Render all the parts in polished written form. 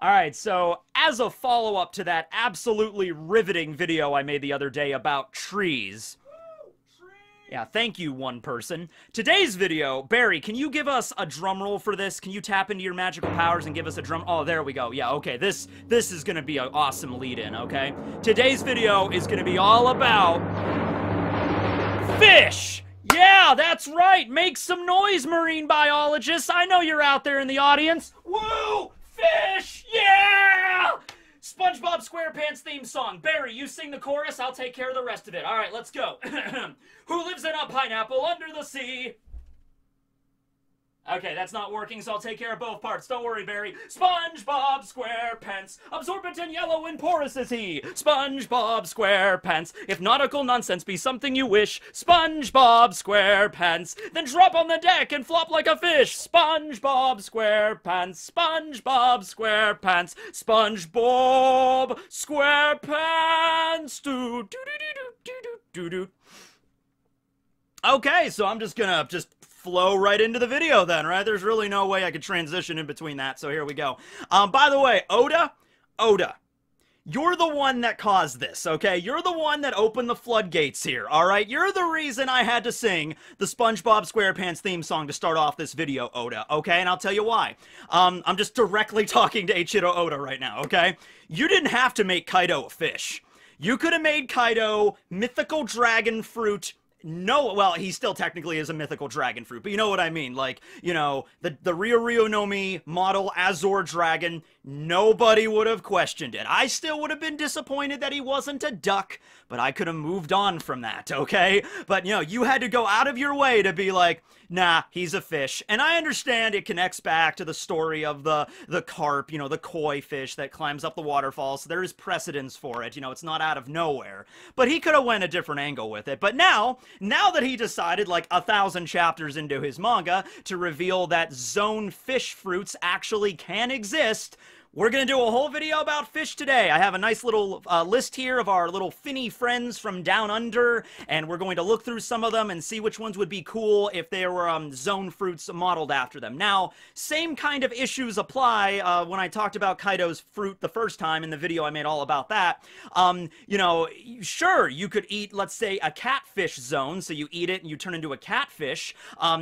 Alright, so as a follow-up to that absolutely riveting video I made the other day about trees. Yeah, thank you, one person. Today's video, Barry, can you give us a drum roll for this? Can you tap into your magical powers and give us a drum? Oh, there we go. Yeah, okay, this is gonna be an awesome lead-in, okay? Today's video is gonna be all about fish! Yeah, that's right! Make some noise, marine biologists! I know you're out there in the audience! Woo! Fish! Yeah! SpongeBob SquarePants theme song. Barry, you sing the chorus, I'll take care of the rest of it. Alright, let's go. Who lives in a pineapple under the sea? Okay, that's not working, so I'll take care of both parts. Don't worry, Barry. SpongeBob SquarePants, absorbent and yellow and porous is he. SpongeBob SquarePants, if nautical nonsense be something you wish. SpongeBob SquarePants, then drop on the deck and flop like a fish. SpongeBob SquarePants, SpongeBob SquarePants, SpongeBob SquarePants. Do do do do do do do. Okay, so I'm just gonna flow right into the video then, right? There's really no way I could transition in between that, so here we go. By the way, Oda, you're the one that caused this, okay? You're the one that opened the floodgates here, alright? You're the reason I had to sing the SpongeBob SquarePants theme song to start off this video, Oda, okay? And I'll tell you why. I'm just directly talking to Eiichiro Oda right now, okay? You didn't have to make Kaido a fish. You could have made Kaido mythical dragon fruit. No, well, he still technically is a mythical dragon fruit, but you know what I mean, like, you know, the Rio no Mi model Azor dragon, nobody would have questioned it. I still would have been disappointed that he wasn't a duck, but I could have moved on from that, okay? But, you know, you had to go out of your way to be like, nah, he's a fish. And I understand it connects back to the story of the carp, you know, the koi fish that climbs up the waterfall, so there is precedence for it, you know, it's not out of nowhere. But he could have went a different angle with it. But now that he decided, like 1,000 chapters into his manga, to reveal that Zoan fish fruits actually can exist, we're gonna do a whole video about fish today. I have a nice little list here of our little finny friends from down under, and we're going to look through some of them and see which ones would be cool if they were Zoan fruits modeled after them. Now, same kind of issues apply when I talked about Kaido's fruit the first time in the video I made all about that. You know, sure, you could eat, let's say, a catfish Zoan, so you eat it and you turn into a catfish.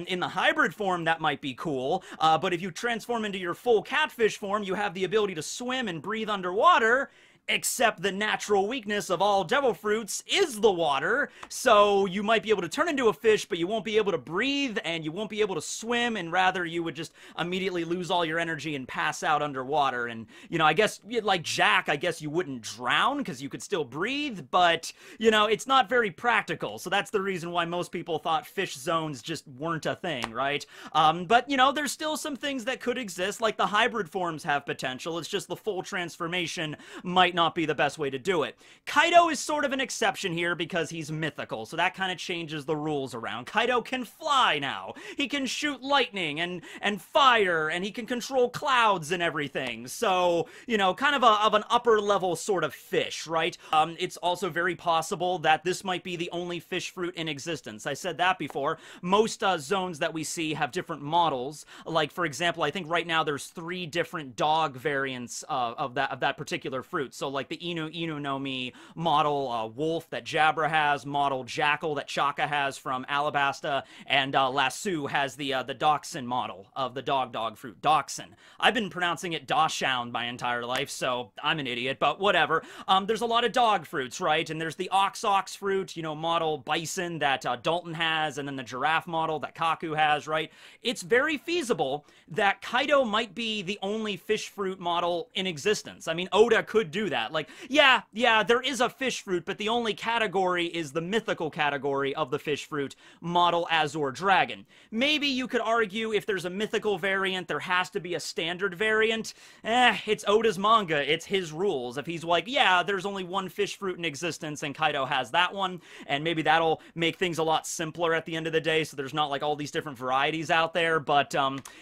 In the hybrid form, that might be cool, but if you transform into your full catfish form, you have the ability to swim and breathe underwater, except the natural weakness of all devil fruits is the water, so you might be able to turn into a fish, but you won't be able to breathe, and you won't be able to swim, and rather you would just immediately lose all your energy and pass out underwater. And, you know, I guess, like Jack, I guess you wouldn't drown, because you could still breathe, but, you know, it's not very practical, so that's the reason why most people thought fish zones just weren't a thing, right? But, you know, there's still some things that could exist, like the hybrid forms have potential, it's just the full transformation might not be the best way to do it. Kaido is sort of an exception here because he's mythical, so that kind of changes the rules around. Kaido can fly now. He can shoot lightning and fire, and he can control clouds and everything. So, you know, kind of an upper level sort of fish, right? It's also very possible that this might be the only fish fruit in existence. I said that before. Most zones that we see have different models. Like, for example, I think right now there's 3 different dog variants of that particular fruit. So, like the Inu no Mi model wolf that Jabra has, model jackal that Chaka has from Alabasta, and Lassu has the dachshund model of the dog fruit. Dachshund. I've been pronouncing it Dachshund my entire life, so I'm an idiot, but whatever. There's a lot of dog fruits, right? And there's the ox fruit, you know, model bison that Dalton has, and then the giraffe model that Kaku has, right? It's very feasible that Kaido might be the only fish fruit model in existence. I mean, Oda could do that. Like, yeah, there is a fish fruit, but the only category is the mythical category of the fish fruit, model Azor Dragon. Maybe you could argue if there's a mythical variant, there has to be a standard variant. It's Oda's manga, it's his rules. If he's like, yeah, there's only one fish fruit in existence and Kaido has that one, and maybe that'll make things a lot simpler at the end of the day, so there's not like all these different varieties out there, but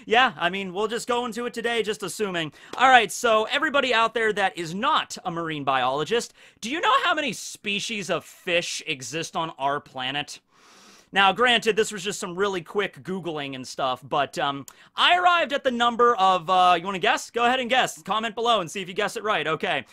yeah, I mean, we'll just go into it today, just assuming. Alright, so everybody out there that is not a marine biologist, do you know how many species of fish exist on our planet? Now, granted, this was just some really quick Googling and stuff, but I arrived at the number of, you want to guess? Go ahead and guess. Comment below and see if you guess it right. Okay.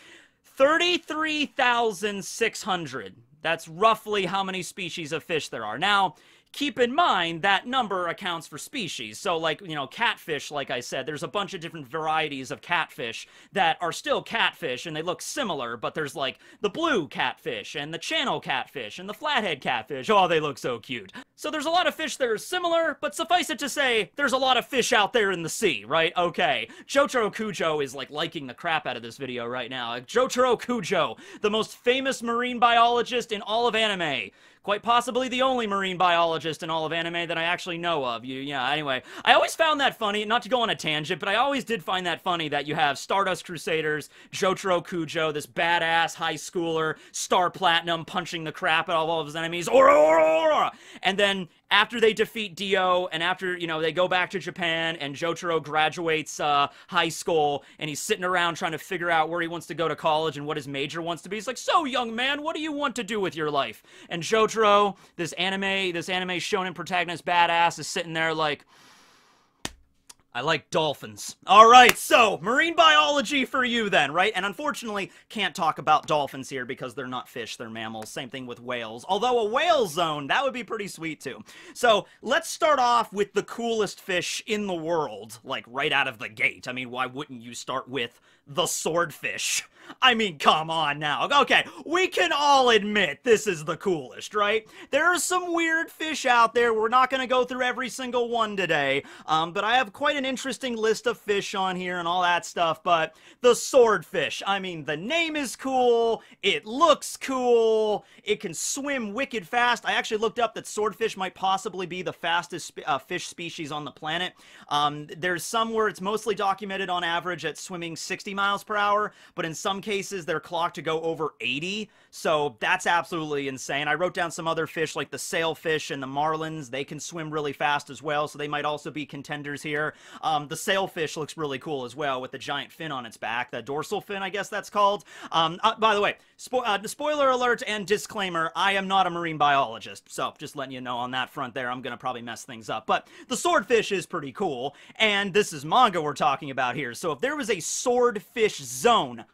33,600. That's roughly how many species of fish there are. Now, keep in mind that number accounts for species. So, like, you know, catfish, like I said, there's a bunch of different varieties of catfish that are still catfish, and they look similar, but there's, like, the blue catfish, and the channel catfish, and the flathead catfish. Oh, they look so cute. So there's a lot of fish that are similar, but suffice it to say, there's a lot of fish out there in the sea, right? Okay. Jotaro Kujo is, like, liking the crap out of this video right now. Jotaro Kujo, the most famous marine biologist in all of anime. Quite possibly the only marine biologist in all of anime that I actually know of. Yeah, anyway. I always found that funny, not to go on a tangent, but I always did find that funny that you have Stardust Crusaders, Jotaro Kujo, this badass high schooler, Star Platinum, punching the crap out of all of his enemies, and then after they defeat Dio, and after, you know, they go back to Japan, and Jotaro graduates high school, and he's sitting around trying to figure out where he wants to go to college and what his major wants to be. He's like, so, young man, what do you want to do with your life? And Jotaro, this anime shonen protagonist badass, is sitting there like, I like dolphins. All right, so marine biology for you then, right? And unfortunately, can't talk about dolphins here because they're not fish, they're mammals. Same thing with whales. Although a whale zone, that would be pretty sweet too. So let's start off with the coolest fish in the world, like right out of the gate. I mean, why wouldn't you start with the swordfish? I mean, come on now. Okay, we can all admit this is the coolest, right? There are some weird fish out there. We're not going to go through every single one today, but I have quite an interesting list of fish on here and all that stuff, but the swordfish, I mean, the name is cool, it looks cool, it can swim wicked fast. I actually looked up that swordfish might possibly be the fastest fish species on the planet. There's some where it's mostly documented on average at swimming 60 miles per hour, but in some cases they're clocked to go over 80, so that's absolutely insane. I wrote down some other fish like the sailfish and the marlins. They can swim really fast as well, so they might also be contenders here. The sailfish looks really cool as well with the giant fin on its back, the dorsal fin, I guess that's called. By the way, spoiler alert and disclaimer, I am not a marine biologist, so just letting you know on that front there, I'm gonna probably mess things up. But the swordfish is pretty cool, and this is manga we're talking about here, so if there was a swordfish zone,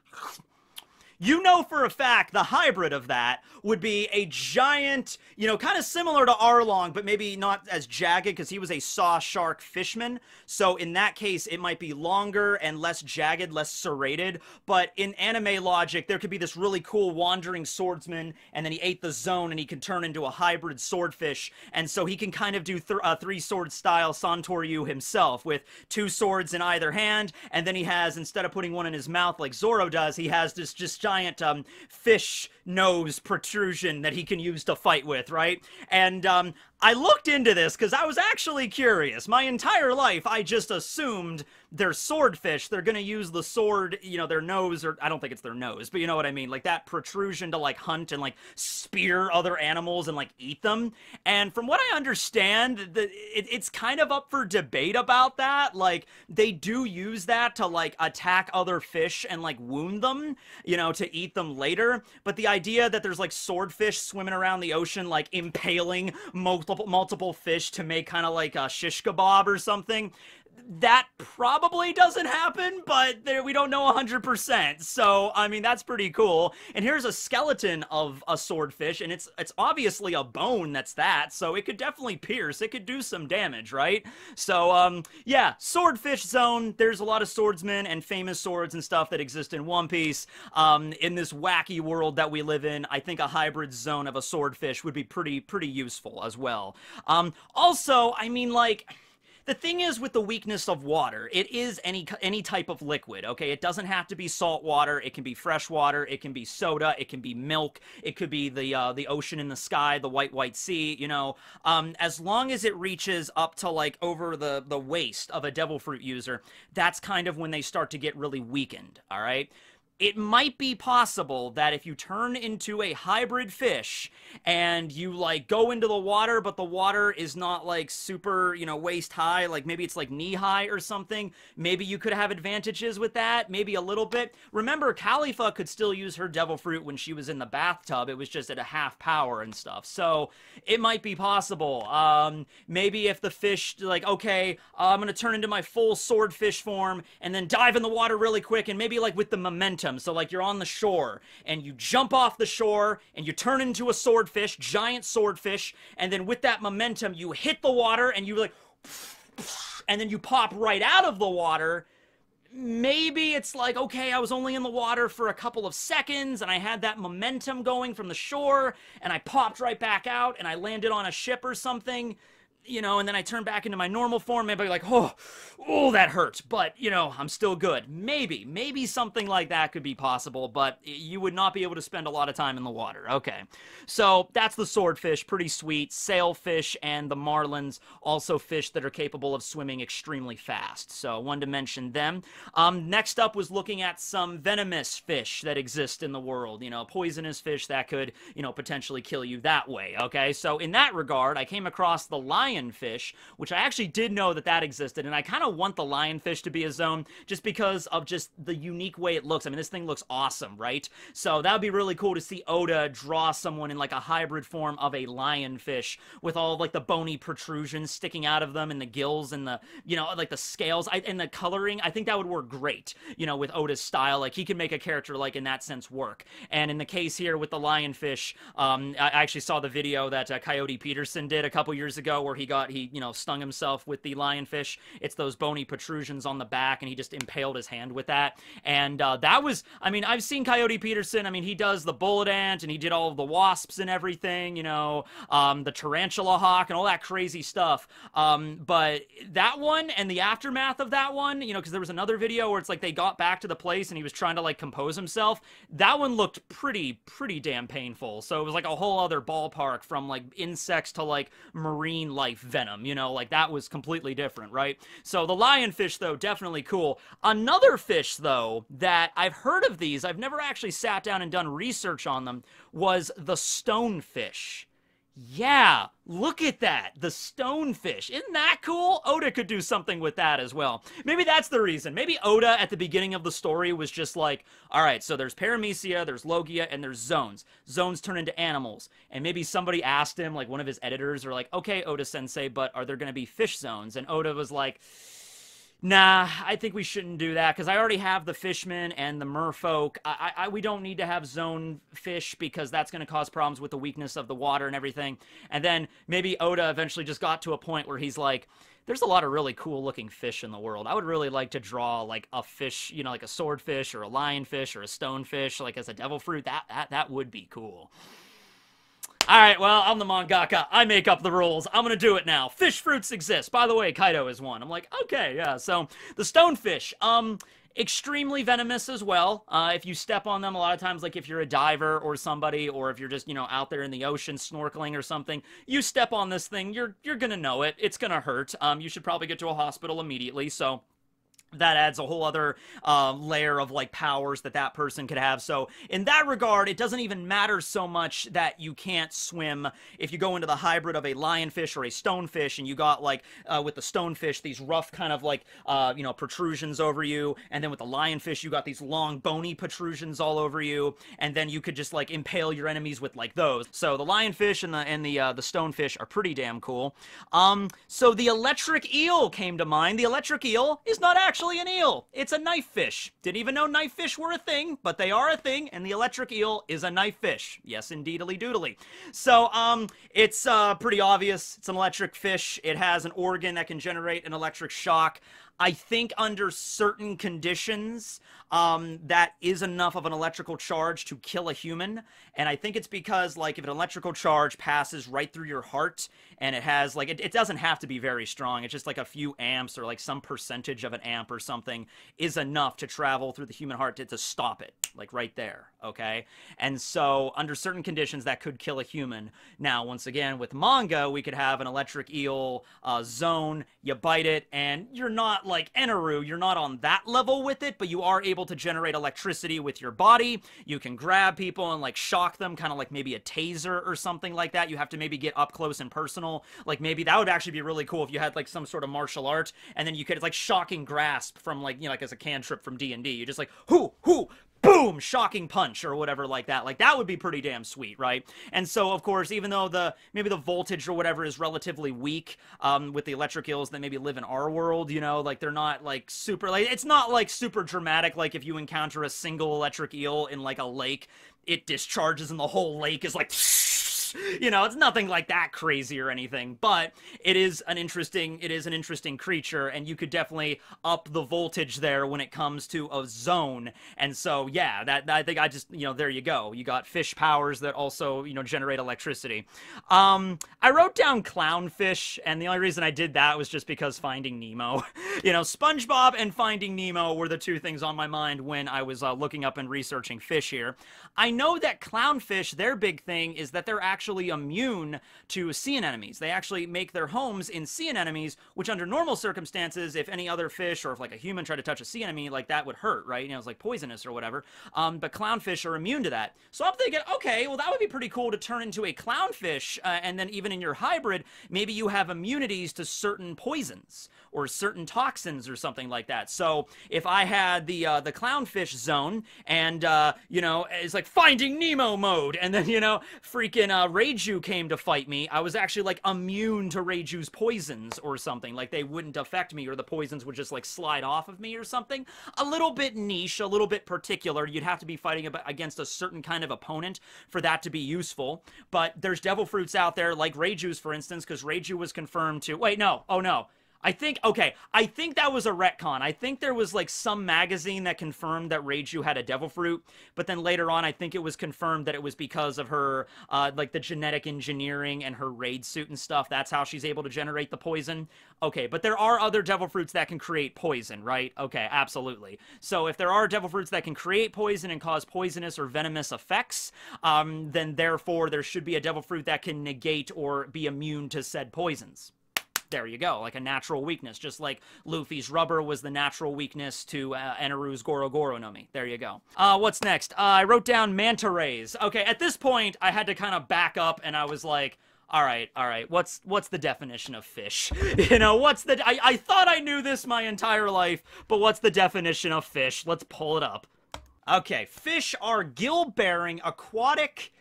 you know for a fact the hybrid of that would be a giant, you know, kind of similar to Arlong, but maybe not as jagged because he was a saw shark fishman. So in that case, it might be longer and less jagged, less serrated. But in anime logic, there could be this really cool wandering swordsman, and then he ate the zone and he can turn into a hybrid swordfish. And so he can kind of do three-sword style Santoryu himself with two swords in either hand. And then he has, instead of putting one in his mouth like Zoro does, he has this just giant fish nose protrusion that he can use to fight with, right? And I looked into this because I was actually curious. My entire life, I just assumed they're swordfish. They're gonna use the sword, you know, their nose, or I don't think it's their nose, but you know what I mean, like that protrusion to like hunt and like spear other animals and like eat them. And from what I understand, it's kind of up for debate about that. Like they do use that to like attack other fish and like wound them, you know, to eat them later. But the idea that there's like swordfish swimming around the ocean like impaling multiple fish to make kind of like a shish kebab or something, that probably doesn't happen, but we don't know 100%. So, I mean, that's pretty cool. And here's a skeleton of a swordfish, and it's obviously a bone that's that, so it could definitely pierce. It could do some damage, right? So, yeah, swordfish zone. There's a lot of swordsmen and famous swords and stuff that exist in One Piece. In this wacky world that we live in, I think a hybrid zone of a swordfish would be pretty useful as well. Also, I mean, like, the thing is with the weakness of water, it is any type of liquid, okay? It doesn't have to be salt water. It can be fresh water. It can be soda. It can be milk. It could be the ocean in the sky, the white sea, you know. As long as it reaches up to, like, over the waist of a devil fruit user, that's kind of when they start to get really weakened, all right? it might be possible that if you turn into a hybrid fish and you like go into the water, but the water is not like super, you know, waist high, like maybe it's like knee high or something, maybe you could have advantages with that, maybe a little bit. Remember, Khalifa could still use her devil fruit when she was in the bathtub. It was just at a half power and stuff. So it might be possible. Maybe if the fish, like, okay, I'm going to turn into my full swordfish form and then dive in the water really quick, and maybe like with the momentum. So like you're on the shore and you jump off the shore and you turn into a swordfish, giant swordfish, and then with that momentum you hit the water and you like, and then you pop right out of the water. Maybe it's like, okay, I was only in the water for a couple of seconds and I had that momentum going from the shore and I popped right back out and I landed on a ship or something. You know, and then I turn back into my normal form, maybe like, oh, that hurts, but, you know, I'm still good. Maybe something like that could be possible, but you would not be able to spend a lot of time in the water. Okay, so that's the swordfish, pretty sweet. Sailfish and the marlins, also fish that are capable of swimming extremely fast, so wanted to mention them. Next up was looking at some venomous fish that exist in the world, you know, poisonous fish that could, you know, potentially kill you that way, okay? So in that regard, I came across the lionfish, which I actually did know that existed, and I kind of want the lionfish to be a zone just because of just the unique way it looks. I mean, this thing looks awesome, right? So that would be really cool to see Oda draw someone in like a hybrid form of a lionfish with all of, like, the bony protrusions sticking out of them and the gills and the, you know, like the scales and the coloring. I think that would work great, you know, with Oda's style. Like, he can make a character, like, in that sense work. And in the case here with the lionfish, I actually saw the video that Coyote Peterson did a couple years ago where he you know, stung himself with the lionfish. It's those bony protrusions on the back, and he just impaled his hand with that. And that was, I mean, I've seen Coyote Peterson. I mean, he does the bullet ant, and he did all of the wasps and everything, you know, the tarantula hawk and all that crazy stuff. But that one and the aftermath of that one, you know, because there was another video where it's like they got back to the place and he was trying to like compose himself. That one looked pretty damn painful. So it was like a whole other ballpark from like insects to like marine life venom, you know, like that was completely different, right? So the lionfish, though, definitely cool. Another fish, though, that I've heard of these, I've never actually sat down and done research on them, was the stonefish. Yeah, look at that, the stonefish. Isn't that cool? Oda could do something with that as well. Maybe that's the reason. Maybe Oda at the beginning of the story was just like, all right, so there's Paramecia, there's Logia, and there's Zoans. Zoans turn into animals. And maybe somebody asked him, like one of his editors, or like, okay, Oda-sensei, but are there going to be fish zones? And Oda was like, nah, I think we shouldn't do that because I already have the fishmen and the merfolk. We don't need to have zone fish because that's going to cause problems with the weakness of the water and everything. And then maybe Oda eventually just got to a point where he's like, there's a lot of really cool looking fish in the world. I would really like to draw like a fish, you know, like a swordfish or a lionfish or a stonefish, like as a devil fruit. That would be cool. Alright, well, I'm the mangaka. I make up the rules. I'm gonna do it now. Fish fruits exist. By the way, Kaido is one. I'm like, okay, yeah. So, the stonefish. Extremely venomous as well. If you step on them, a lot of times, like if you're a diver or somebody, or if you're just, you know, out there in the ocean snorkeling or something, you step on this thing, you're gonna know it. It's gonna hurt. You should probably get to a hospital immediately, so that adds a whole other layer of like powers that person could have. So in that regard, it doesn't even matter so much that you can't swim if you go into the hybrid of a lionfish or a stonefish, and you got like with the stonefish these rough kind of like you know, protrusions over you, and then with the lionfish you got these long bony protrusions all over you, and then you could just like impale your enemies with like those. So the lionfish and the stonefish are pretty damn cool. So the electric eel came to mind. The electric eel is not actually an eel. It's a knife fish. Didn't even know knife fish were a thing, but they are a thing, and the electric eel is a knife fish. Yes, indeedly doodly. So, it's pretty obvious. It's an electric fish. It has an organ that can generate an electric shock. I think under certain conditions, that is enough of an electrical charge to kill a human. And I think it's because, like, if an electrical charge passes right through your heart, and it has, like, it doesn't have to be very strong. It's just like a few amps or like some percentage of an amp or something is enough to travel through the human heart to stop it, like right there, okay? And so under certain conditions, that could kill a human. Now, once again, with manga, we could have an electric eel zone. You bite it, and you're not like Eneru, you're not on that level with it, but you are able to generate electricity with your body. You can grab people and like shock them, kind of like maybe a taser or something like that. You have to maybe get up close and personal. Like maybe that would actually be really cool if you had like some sort of martial art, and then you could, it's like shocking grasp from like, you know, like as a cantrip from D&D. You just like, hoo, boom, shocking punch or whatever like that. Like that would be pretty damn sweet, right? And so of course, even though maybe the voltage or whatever is relatively weak with the electric eels that maybe live in our world, you know, like they're not like super, like it's not like super dramatic. Like if you encounter a single electric eel in like a lake, it discharges and the whole lake is like, you know, it's nothing like that crazy or anything, but it is an interesting creature, and you could definitely up the voltage there when it comes to a zone. And so, yeah, I think I just, you know, there you go. You got fish powers that also, you know, generate electricity. I wrote down Clownfish, and the only reason I did that was just because Finding Nemo. You know, SpongeBob and Finding Nemo were the two things on my mind when I was looking up and researching fish here. I know that Clownfish, their big thing is that they're actually immune to sea anemones. They actually make their homes in sea anemones, which under normal circumstances, if any other fish or if like a human tried to touch a sea anemone, like that would hurt, right? You know, it's like poisonous or whatever. But clownfish are immune to that. So I'm thinking, okay, well that would be pretty cool to turn into a clownfish, and then even in your hybrid, maybe you have immunities to certain poisons or certain toxins or something like that. So if I had the clownfish zone and, you know, it's like Finding Nemo mode, and then, you know, freaking Reiju came to fight me, I was actually like immune to Reiju's poisons or something. Like they wouldn't affect me, or the poisons would just like slide off of me or something. A little bit niche, a little bit particular. You'd have to be fighting against a certain kind of opponent for that to be useful. But there's devil fruits out there like Reiju's, for instance, because Reiju was confirmed to... Wait, no. Oh, no. I think that was a retcon. I think there was like some magazine that confirmed that Reiju had a devil fruit, but then later on I think it was confirmed that it was because of her like the genetic engineering and her raid suit and stuff. That's how she's able to generate the poison. Okay, but there are other devil fruits that can create poison, right? Okay, absolutely. So if there are devil fruits that can create poison and cause poisonous or venomous effects, then therefore there should be a devil fruit that can negate or be immune to said poisons. There you go, like a natural weakness, just like Luffy's rubber was the natural weakness to Eneru's Goro Goro no Mi. There you go. What's next? I wrote down manta rays. Okay, at this point, I had to kind of back up, and I was like, all right, what's the definition of fish? You know, I thought I knew this my entire life, but what's the definition of fish? Let's pull it up. Okay, fish are gill-bearing, aquatic...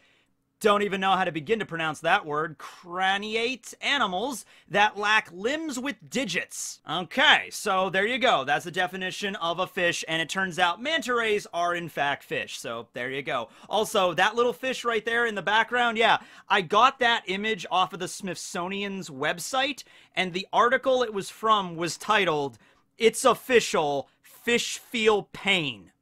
Don't even know how to begin to pronounce that word. Craniate animals that lack limbs with digits. Okay, so there you go. That's the definition of a fish, and it turns out manta rays are in fact fish. So there you go. Also, that little fish right there in the background, yeah, I got that image off of the Smithsonian's website, and the article it was from was titled, "It's Official, Fish Feel Pain."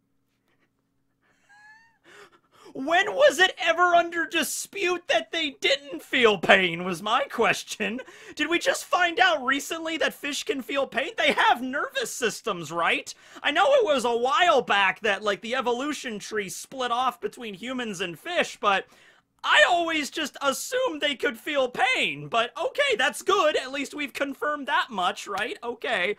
When was it ever under dispute that they didn't feel pain, was my question. Did we just find out recently that fish can feel pain? They have nervous systems, right? I know it was a while back that, like, the evolution tree split off between humans and fish, but... I always just assumed they could feel pain, but okay, that's good. At least we've confirmed that much, right? Okay.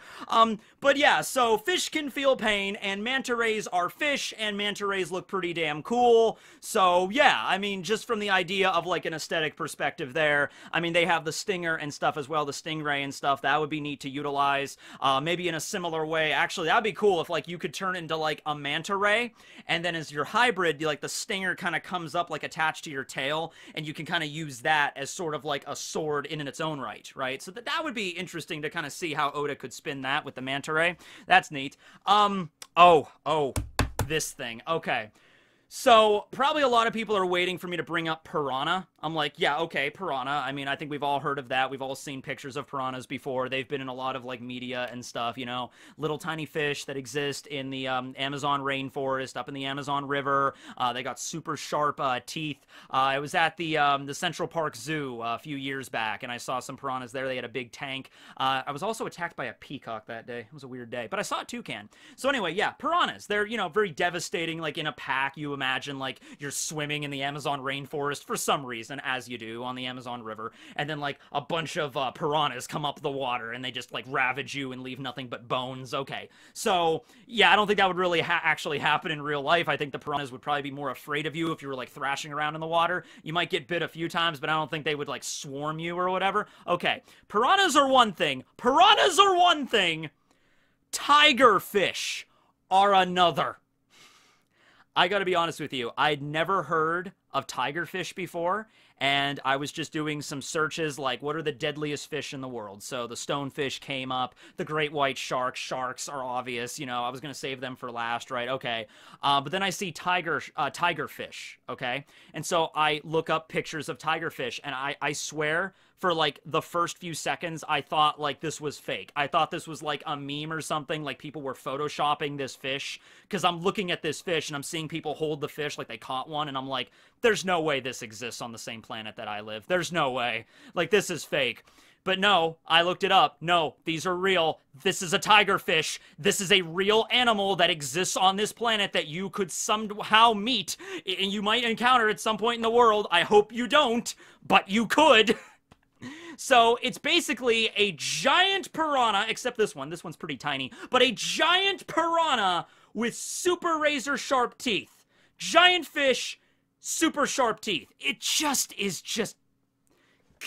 But yeah, so fish can feel pain, and manta rays are fish, and manta rays look pretty damn cool. So yeah, I mean, just from the idea of like an aesthetic perspective there, I mean, they have the stinger and stuff as well, the stingray and stuff. That would be neat to utilize. Maybe in a similar way. Actually, that'd be cool if like you could turn into like a manta ray, and then as your hybrid, like the stinger kind of comes up like attached to your tail, and you can kind of use that as sort of like a sword in its own right? So that would be interesting to kind of see how Oda could spin that with the manta ray. That's neat. This thing. Okay. So, probably a lot of people are waiting for me to bring up Piranha. I'm like, yeah, okay, Piranha. I mean, I think we've all heard of that. We've all seen pictures of piranhas before. They've been in a lot of, like, media and stuff, you know. Little tiny fish that exist in the Amazon rainforest, up in the Amazon River. They got super sharp teeth. I was at the Central Park Zoo a few years back, and I saw some piranhas there. They had a big tank. I was also attacked by a peacock that day. It was a weird day. But I saw a toucan. So anyway, yeah, piranhas. They're, you know, very devastating, like, in a pack. You imagine, like, you're swimming in the Amazon rainforest for some reason. basin, as you do on the Amazon River, and then like a bunch of piranhas come up the water and they just like ravage you and leave nothing but bones. Okay, so yeah, I don't think that would really actually happen in real life. I think the piranhas would probably be more afraid of you if you were like thrashing around in the water. You might get bit a few times, but I don't think they would like swarm you or whatever. Okay, piranhas are one thing. Piranhas are one thing. Tiger fish are another. I gotta be honest with you, I'd never heard of tiger fish before, and I was just doing some searches like what are the deadliest fish in the world. So the stonefish came up, the great white shark. Sharks are obvious, you know, I was gonna save them for last, right? Okay, but then I see tiger fish, okay? And so I look up pictures of tiger fish, and I swear for like the first few seconds, I thought like this was fake. I thought this was like a meme or something, like people were photoshopping this fish, because I'm looking at this fish and I'm seeing people hold the fish like they caught one, and I'm like, there's no way this exists on the same planet that I live. There's no way. Like, this is fake. But no, I looked it up. No, these are real. This is a tiger fish. This is a real animal that exists on this planet that you could somehow meet, and you might encounter at some point in the world. I hope you don't, but you could. So it's basically a giant piranha, except this one. This one's pretty tiny, but a giant piranha with super razor sharp teeth. Giant fish, super sharp teeth. It just is just...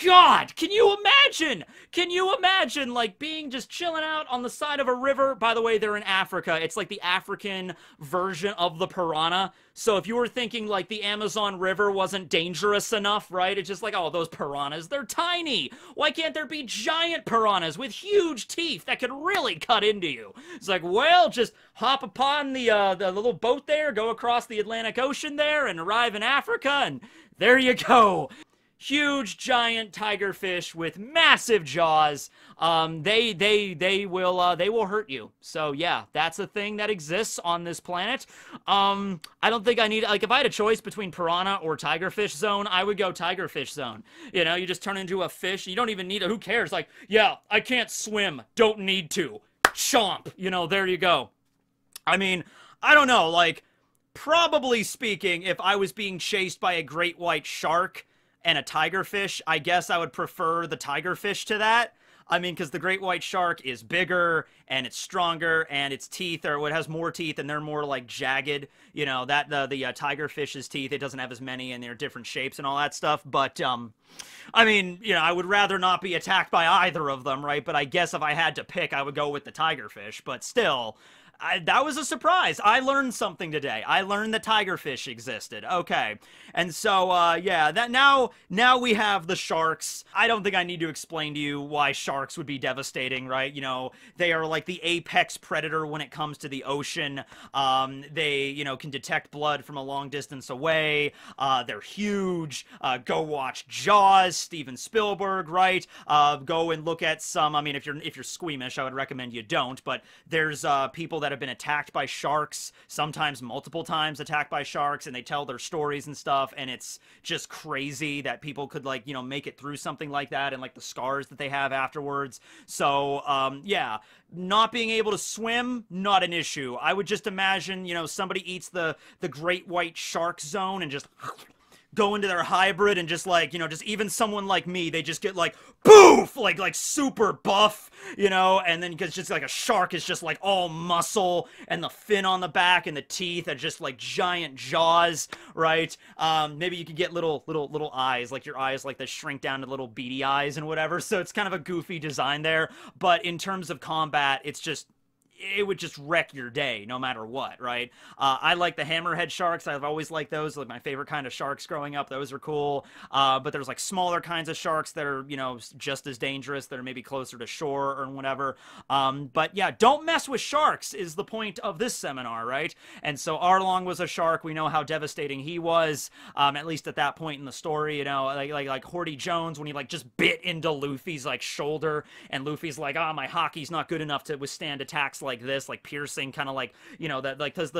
God, can you imagine? Can you imagine, like, being just chilling out on the side of a river? By the way, they're in Africa. It's like the African version of the piranha. So if you were thinking, like, the Amazon River wasn't dangerous enough, right? It's just like, oh, those piranhas, they're tiny. Why can't there be giant piranhas with huge teeth that could really cut into you? It's like, well, just hop upon the little boat there, go across the Atlantic Ocean there, and arrive in Africa, and there you go. Huge, giant tiger fish with massive jaws. They will hurt you. So yeah, that's a thing that exists on this planet. I don't think I need, like, if I had a choice between piranha or tigerfish zone, I would go tigerfish zone. You know, you just turn into a fish. You don't even need it. Who cares? Like, yeah, I can't swim. Don't need to. Chomp. You know, there you go. I mean, I don't know. Like, probably speaking, if I was being chased by a great white shark and a tigerfish, I guess I would prefer the tigerfish to that. I mean, because the great white shark is bigger, and it's stronger, and its teeth are, it has more teeth, and they're more, like, jagged. You know, that the tigerfish's teeth, it doesn't have as many, and they're different shapes and all that stuff. But, I mean, you know, I would rather not be attacked by either of them, right? But I guess if I had to pick, I would go with the tigerfish. But still... that was a surprise. I learned something today. I learned that tigerfish existed. Okay. And so, yeah, that now we have the sharks. I don't think I need to explain to you why sharks would be devastating, right? You know, they are like the apex predator when it comes to the ocean. They, you know, can detect blood from a long distance away. They're huge. Go watch Jaws, Steven Spielberg, right? Go and look at some, I mean, if you're squeamish, I would recommend you don't, but there's, people that have been attacked by sharks, sometimes multiple times attacked by sharks, and they tell their stories and stuff, and it's just crazy that people could, like, you know, make it through something like that, and like the scars that they have afterwards. So yeah, not being able to swim, not an issue. I would just imagine, you know, somebody eats the great white shark zone and just go into their hybrid, and just, like, you know, just even someone like me, they just get, like, poof, like super buff, you know, and then because just like a shark is just like all muscle, and the fin on the back and the teeth are just like giant jaws, right? Maybe you could get little eyes, like your eyes like they shrink down to little beady eyes and whatever, so it's kind of a goofy design there, but in terms of combat, it's just... it would just wreck your day no matter what, right? I like the hammerhead sharks. I've always liked those. Like my favorite kind of sharks growing up. Those are cool. But there's like smaller kinds of sharks that are, you know, just as dangerous, that are maybe closer to shore or whatever. But yeah, don't mess with sharks is the point of this seminar, right? And so Arlong was a shark. We know how devastating he was, at least at that point in the story, you know, like Horty Jones, when he like just bit into Luffy's like shoulder, and Luffy's like, oh, my hockey's not good enough to withstand attacks like this, like piercing, kind of like, you know, that, like, because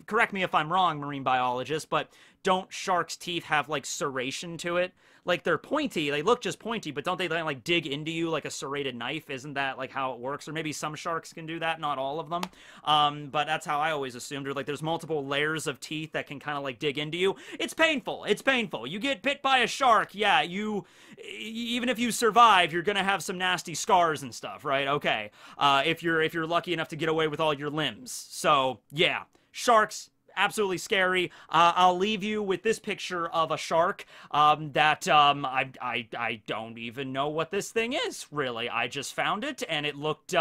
correct me if I'm wrong, marine biologist, but don't sharks' teeth have like serration to it? like they're pointy. They look just pointy, but don't they like dig into you like a serrated knife? Isn't that like how it works? Or maybe some sharks can do that, not all of them. But that's how I always assumed. Or like there's multiple layers of teeth that can kind of like dig into you. It's painful. It's painful. You get bit by a shark, yeah, even if you survive, you're gonna have some nasty scars and stuff, right? Okay. If you're lucky enough to get away with all your limbs. So yeah, sharks, absolutely scary. I'll leave you with this picture of a shark that I don't even know what this thing is, really. I just found it, and it looked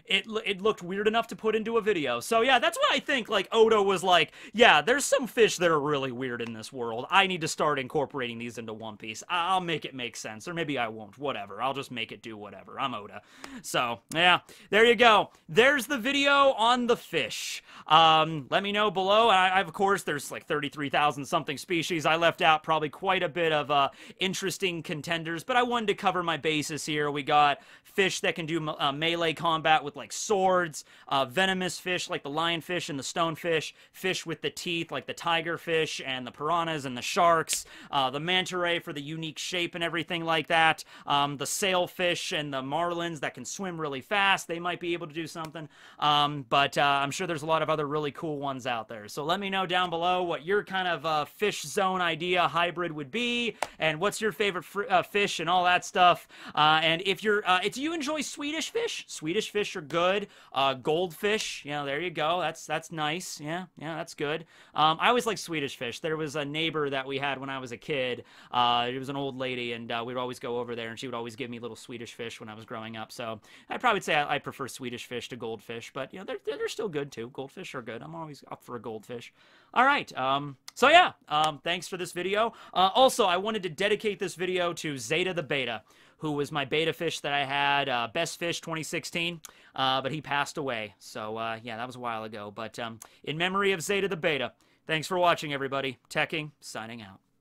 it looked weird enough to put into a video. So yeah, that's what I think, like, Oda was like, yeah, there's some fish that are really weird in this world. I need to start incorporating these into One Piece. I'll make it make sense, or maybe I won't. Whatever. I'll just make it do whatever. I'm Oda. So, yeah, there you go. There's the video on the fish. Let me know below. I of course, there's like 33,000 something species. I left out probably quite a bit of interesting contenders, but I wanted to cover my bases here. We got fish that can do melee combat with like swords, venomous fish like the lionfish and the stonefish, fish with the teeth like the tigerfish and the piranhas and the sharks, the manta ray for the unique shape and everything like that, the sailfish and the marlins that can swim really fast. They might be able to do something, but I'm sure there's a lot of other really cool ones out there. So let me know down below what your kind of fish zone idea hybrid would be, and what's your favorite fish and all that stuff. And if if you enjoy Swedish fish are good. Goldfish, you know, there you go. That's nice. Yeah, that's good. I always like Swedish fish. There was a neighbor that we had when I was a kid. It was an old lady, and we'd always go over there, and she would always give me little Swedish fish when I was growing up. So I'd probably say I prefer Swedish fish to goldfish, but you know, they're still good too. Goldfish are good. I'm always up for a goldfish. All right. So yeah, thanks for this video. Also, I wanted to dedicate this video to Zeta the Beta, who was my beta fish that I had, best fish 2016, but he passed away. So, yeah, that was a while ago. But in memory of Zeta the Beta, thanks for watching, everybody. Tekking, signing out.